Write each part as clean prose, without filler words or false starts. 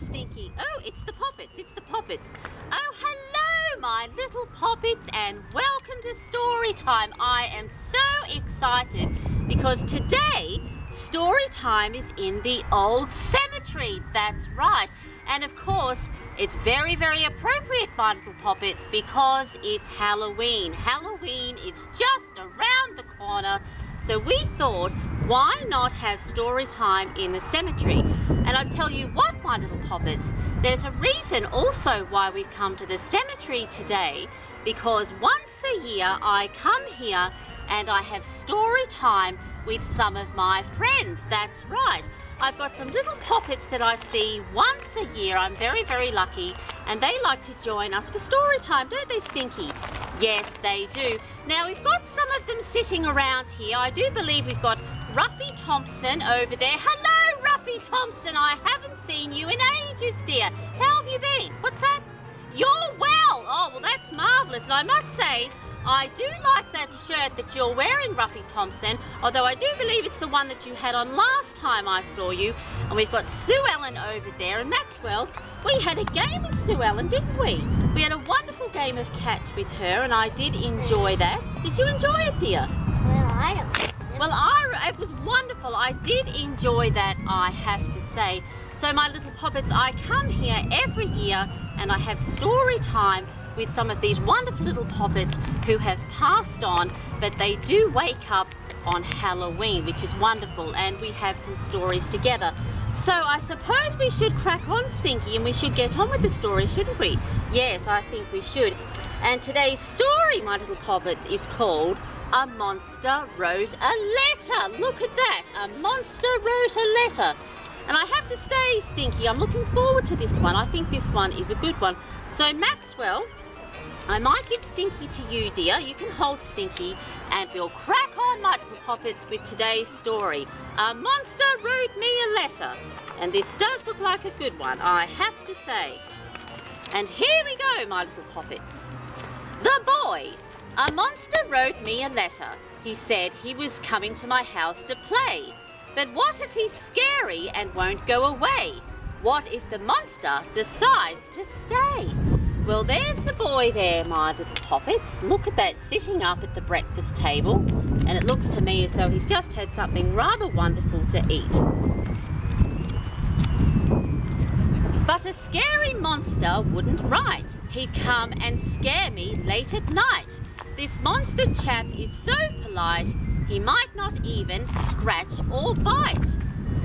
Stinky. Oh, it's the Poppets. It's the Poppets. Oh, hello, my little Poppets, and welcome to story time. I am so excited because today story time is in the old cemetery. That's right. And of course, it's very, very appropriate, my little Poppets, because it's Halloween. Halloween is just around the corner. So we thought, why not have story time in the cemetery? And I tell you what, my little Poppets, there's a reason also why we've come to the cemetery today, because once a year I come here and I have story time with some of my friends. That's right. I've got some little Poppets that I see once a year. I'm very, very lucky, and they like to join us for story time, don't they, Stinky? Yes, they do. Now, we've got some of them sitting around here. I do believe we've got Ruffy Thompson over there. Hello, Ruffy Thompson. I haven't seen you in ages, dear. How have you been? What's that? You're well. Oh, well, that's marvellous. And I must say, I do like that shirt that you're wearing, Ruffy Thompson, although I do believe it's the one that you had on last time I saw you. And we've got Sue Ellen over there. And Maxwell, we had a game with Sue Ellen, didn't we? We had a wonderful game of catch with her, and I did enjoy that. Did you enjoy it, dear? Well, I don't. Well, it was wonderful. I did enjoy that, I have to say. So, my little Poppets, I come here every year and I have story time with some of these wonderful little Poppets who have passed on, but they do wake up on Halloween, which is wonderful, and we have some stories together. So I suppose we should crack on, Stinky, and we should get on with the story, shouldn't we? Yes, I think we should. And today's story, my little Poppets, is called A Monster Wrote a Letter. Look at that, a monster wrote a letter. And I have to say, Stinky, I'm looking forward to this one. I think this one is a good one. So Maxwell, I might give Stinky to you, dear. You can hold Stinky, and we'll crack on, my little Poppets, with today's story. A monster wrote me a letter. And this does look like a good one, I have to say. And here we go, my little Poppets. The boy. A monster wrote me a letter. He said he was coming to my house to play. But what if he's scary and won't go away? What if the monster decides to stay? Well, there's the boy there, my little Poppets. Look at that, sitting up at the breakfast table. And it looks to me as though he's just had something rather wonderful to eat. But a scary monster wouldn't write. He'd come and scare me late at night. This monster chap is so polite, he might not even scratch or bite.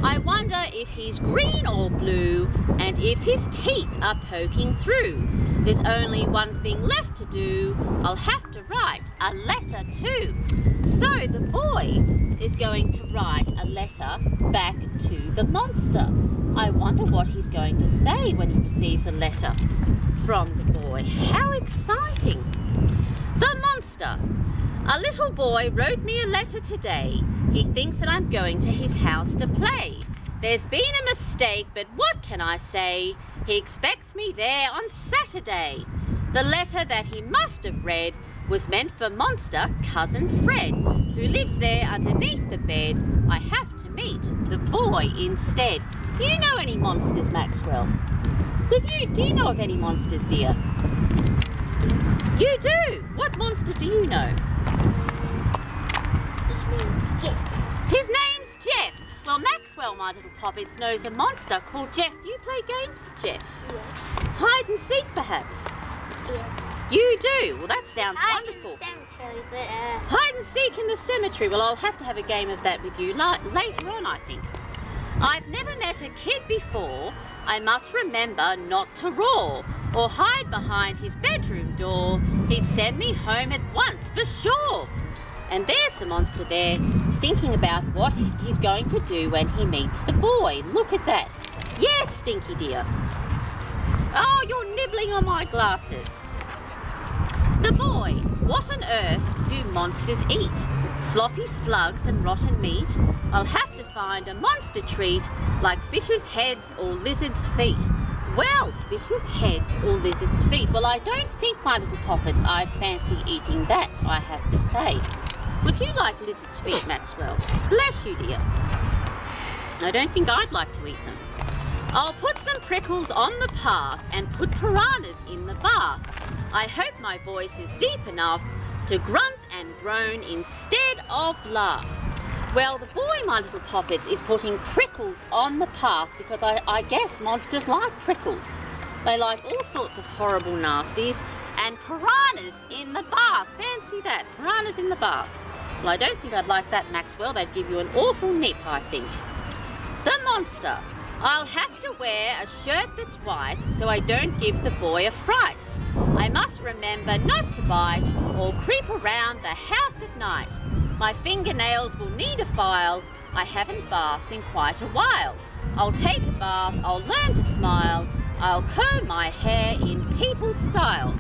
I wonder if he's green or blue, and if his teeth are poking through. There's only one thing left to do. I'll have to write a letter too. So the boy is going to write a letter back to the monster. I wonder what he's going to say when he receives a letter from the boy. How exciting! The monster. A little boy wrote me a letter today. He thinks that I'm going to his house to play. There's been a mistake, but what can I say? He expects me there on Saturday. The letter that he must have read was meant for Monster Cousin Fred, who lives there underneath the bed. I have to meet the boy instead. Do you know any monsters, Maxwell? Do you know of any monsters, dear? You do? What monster do you know? His name's Jeff. His name's Jeff. Well, Maxwell, my little Poppets, knows a monster called Jeff. Do you play games with Jeff? Yes. Hide and seek, perhaps? Yes. You do? Well, that sounds wonderful. In the cemetery, but Hide and seek in the cemetery. Well, I'll have to have a game of that with you later on, I think. I've never met a kid before. I must remember not to roar or hide behind his bedroom door. He'd send me home at once for sure. And there's the monster there, thinking about what he's going to do when he meets the boy. Look at that. Yes, Stinky dear. Oh, you're nibbling on my glasses. The boy. What on earth do monsters eat? Sloppy slugs and rotten meat? I'll have to find a monster treat, like fish's heads or lizard's feet. Well, fish's heads or lizard's feet. Well, I don't think, my little Poppets, I fancy eating that, I have to say. Would you like lizard's feet, Maxwell? Bless you, dear. I don't think I'd like to eat them. I'll put some prickles on the path and put piranhas in the bath. I hope my voice is deep enough to grunt and groan instead of laugh. Well, the boy, my little poppets, is putting prickles on the path because I guess monsters like prickles. They like all sorts of horrible nasties, and piranhas in the bath. Fancy that, piranhas in the bath. Well, I don't think I'd like that, Maxwell. They'd give you an awful nip, I think. The monster. I'll have to wear a shirt that's white so I don't give the boy a fright. I must remember not to bite or creep around the house at night. My fingernails will need a file. I haven't bathed in quite a while. I'll take a bath, I'll learn to smile. I'll comb my hair in people's style.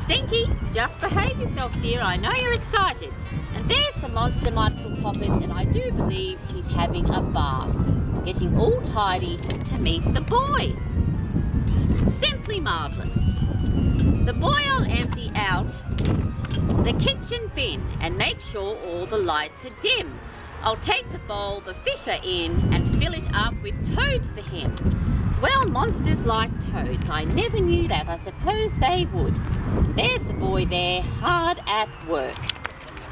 Stinky, just behave yourself, dear. I know you're excited. And there's the monster, my little poppet, and I do believe he's having a bath, getting all tidy to meet the boy. Simply marvellous. The boy will empty out the kitchen bin and make sure all the lights are dim. I'll take the bowl the fish are in and fill it up with toads for him. Well, monsters like toads. I never knew that. I suppose they would. And there's the boy there, hard at work.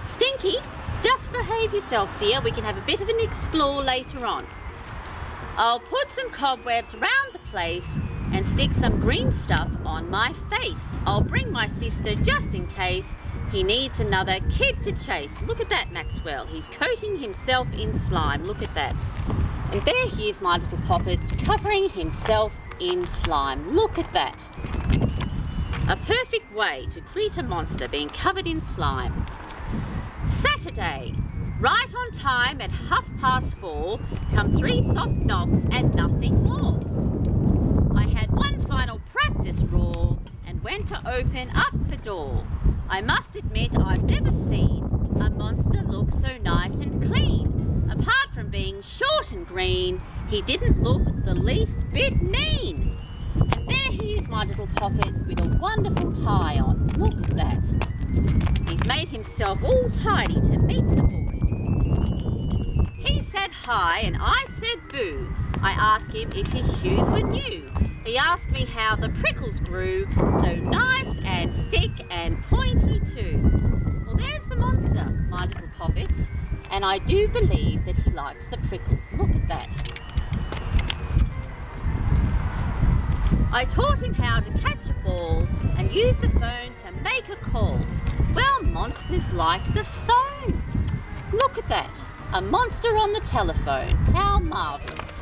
Stinky, just behave yourself, dear. We can have a bit of an explore later on. I'll put some cobwebs round the place and stick some green stuff on my face. I'll bring my sister just in case he needs another kid to chase. Look at that, Maxwell. He's coating himself in slime. Look at that. And there he is, my little poppets, covering himself in slime. Look at that. A perfect way to greet a monster being covered in slime. Saturday. Right on time at 4:30 come 3 soft knocks and nothing more. I had one final practice roar and went to open up the door. I must admit I've never seen a monster look so nice and clean. Apart from being short and green, he didn't look the least bit mean. And there he is, my little poppets, with a wonderful tie on. Look at that. He's made himself all tidy to meet the boy. He said hi and I said boo. I asked him if his shoes were new. He asked me how the prickles grew, so nice and thick and pointy too. Well, there's the monster, my little poppets, and I do believe that he likes the prickles. Look at that. I taught him how to catch a ball and use the phone to make a call. Well, monsters like the phone. Look at that. A monster on the telephone. How marvellous.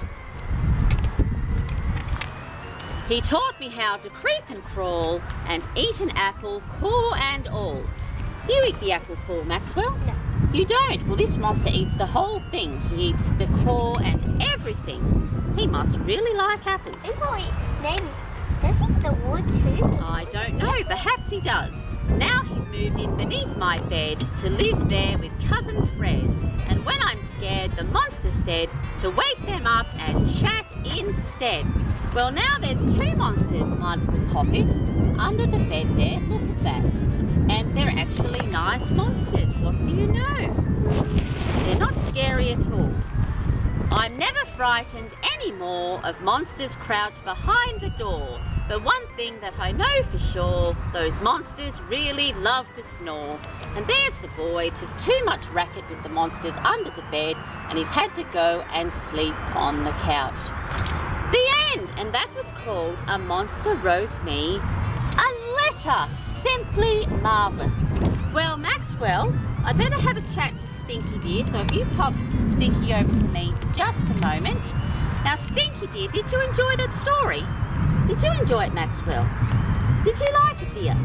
He taught me how to creep and crawl and eat an apple, core and all. Do you eat the apple core, Maxwell? No. You don't? Well, this monster eats the whole thing. He eats the core and everything. He must really like apples. Does he eat the wood too? I don't know. Perhaps he does. Now he's moved in beneath my bed to live there with Cousin Fred. And when I'm scared, the monster said to wake them up and chat instead. Well, now there's 2 monsters, my little poppet, under the bed there. Look at that. And they're actually nice monsters. What do you know? They're not scary at all. I'm never frightened anymore of monsters crouched behind the door. But one thing that I know for sure, those monsters really love to snore. And there's the boy, just too much racket with the monsters under the bed, and he's had to go and sleep on the couch. The end! And that was called A Monster Wrote Me a Letter. Simply marvellous. Well, Maxwell, I'd better have a chat to Stinky, dear, so if you pop Stinky over to me for just a moment. Now, Stinky, dear, did you enjoy that story? Did you enjoy it, Maxwell? Did you like it, dear?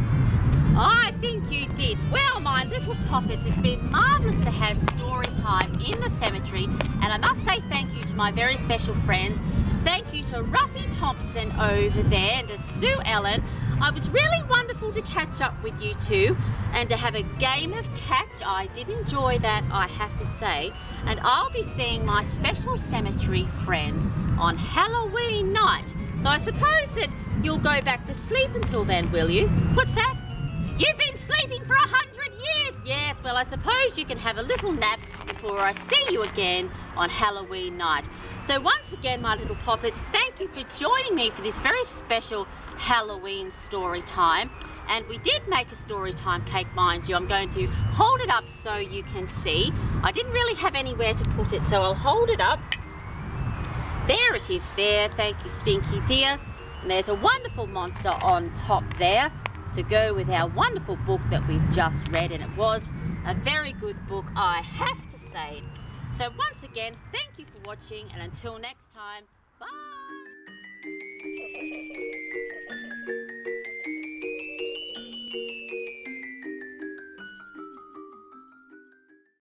I think you did. Well, my little poppets, it's been marvellous to have story time in the cemetery, and I must say thank you to my very special friends. Thank you to Ruffy Thompson over there and to Sue Ellen. It was really wonderful to catch up with you two and to have a game of catch. I did enjoy that, I have to say. And I'll be seeing my special cemetery friends on Halloween night. So I suppose that you'll go back to sleep until then, will you? What's that? You've been sleeping for 100 years, yes. Well, I suppose you can have a little nap before I see you again on Halloween night. So once again, my little poppets, thank you for joining me for this very special Halloween story time. And we did make a story time cake, mind you. I'm going to hold it up so you can see. I didn't really have anywhere to put it, so I'll hold it up. There it is there. Thank you, Stinky dear. And there's a wonderful monster on top there to go with our wonderful book that we've just read, and it was a very good book, I have to say. So once again, thank you for watching, and until next time, bye!